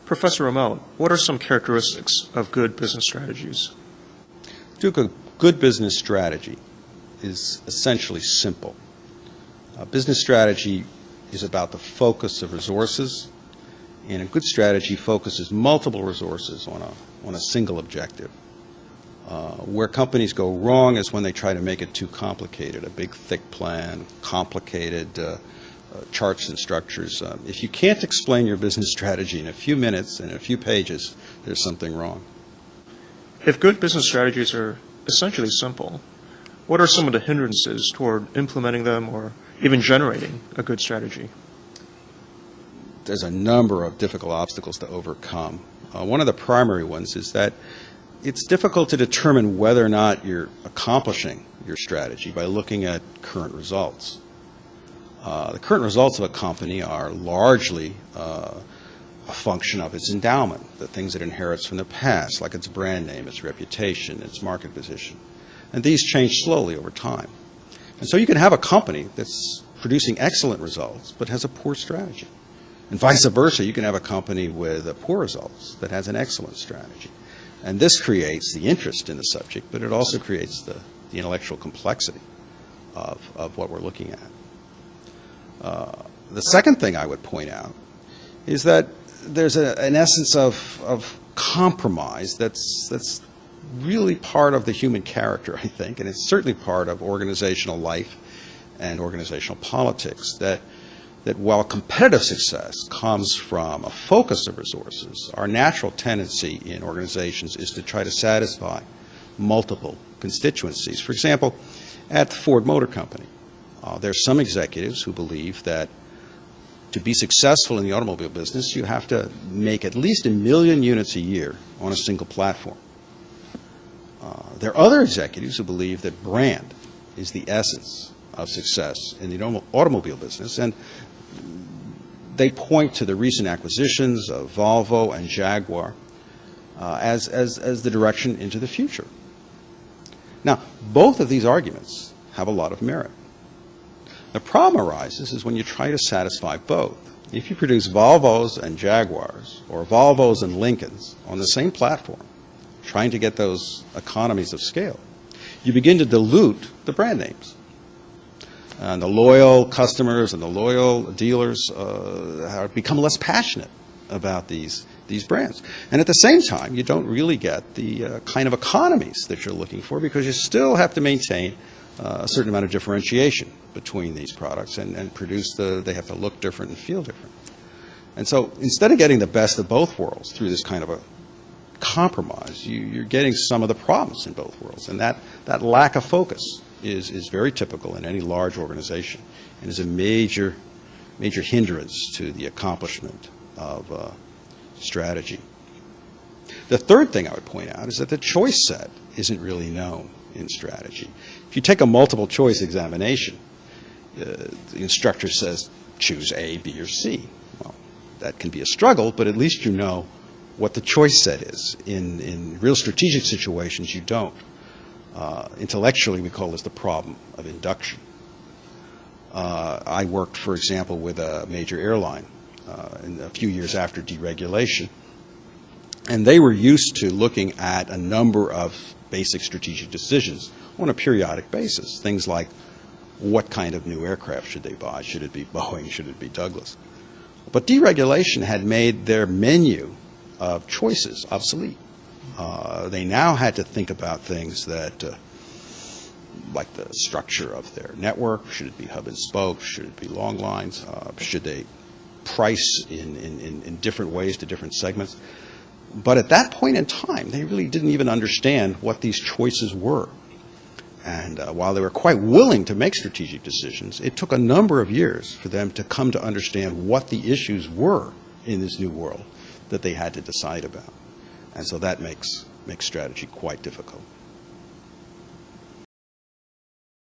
Professor Rumelt, what are some characteristics of good business strategies? Duke, a good business strategy is essentially simple. A business strategy is about the focus of resources, and a good strategy focuses multiple resources on a single objective. Where companies go wrong is when they try to make it too complicated, a big, thick plan, complicated charts and structures. If you can't explain your business strategy in a few minutes and a few pages, there's something wrong. If good business strategies are essentially simple, what are some of the hindrances toward implementing them or even generating a good strategy? There's a number of difficult obstacles to overcome. One of the primary ones is that it's difficult to determine whether or not you're accomplishing your strategy by looking at current results. The current results of a company are largely a function of its endowment, the things it inherits from the past, like its brand name, its reputation, its market position. And these change slowly over time. And so you can have a company that's producing excellent results but has a poor strategy. And vice versa, you can have a company with poor results that has an excellent strategy. And this creates the interest in the subject, but it also creates the intellectual complexity of what we're looking at. The second thing I would point out is that there's an essence of compromise that's really part of the human character, I think, and it's certainly part of organizational life and organizational politics, that while competitive success comes from a focus of resources, our natural tendency in organizations is to try to satisfy multiple constituencies. For example, at the Ford Motor Company, there's some executives who believe that to be successful in the automobile business, you have to make at least 1 million units a year on a single platform. There are other executives who believe that brand is the essence of success in the automobile business, and they point to the recent acquisitions of Volvo and Jaguar as the direction into the future. Now, both of these arguments have a lot of merit. The problem arises is when you try to satisfy both. If you produce Volvos and Jaguars or Volvos and Lincolns on the same platform, trying to get those economies of scale, you begin to dilute the brand names. And the loyal customers and the loyal dealers become less passionate about these brands. And at the same time, you don't really get the kind of economies that you're looking for, because you still have to maintain a certain amount of differentiation between these products and produce they have to look different and feel different. And so instead of getting the best of both worlds through this kind of a compromise, you're getting some of the problems in both worlds. And that lack of focus is very typical in any large organization and is a major hindrance to the accomplishment of strategy. The third thing I would point out is that the choice set isn't really known in strategy. If you take a multiple choice examination, the instructor says, choose A, B, or C. Well, that can be a struggle, but at least you know what the choice set is. In real strategic situations, you don't. Intellectually, we call this the problem of induction. I worked, for example, with a major airline in a few years after deregulation, and they were used to looking at a number of basic strategic decisions on a periodic basis. Things like, what kind of new aircraft should they buy? Should it be Boeing? Should it be Douglas? But deregulation had made their menu of choices obsolete. They now had to think about things that, like the structure of their network. Should it be hub and spoke? Should it be long lines? Should they price in different ways to different segments? But at that point in time, they really didn't even understand what these choices were. And while they were quite willing to make strategic decisions, it took a number of years for them to come to understand what the issues were in this new world that they had to decide about. And so that makes strategy quite difficult.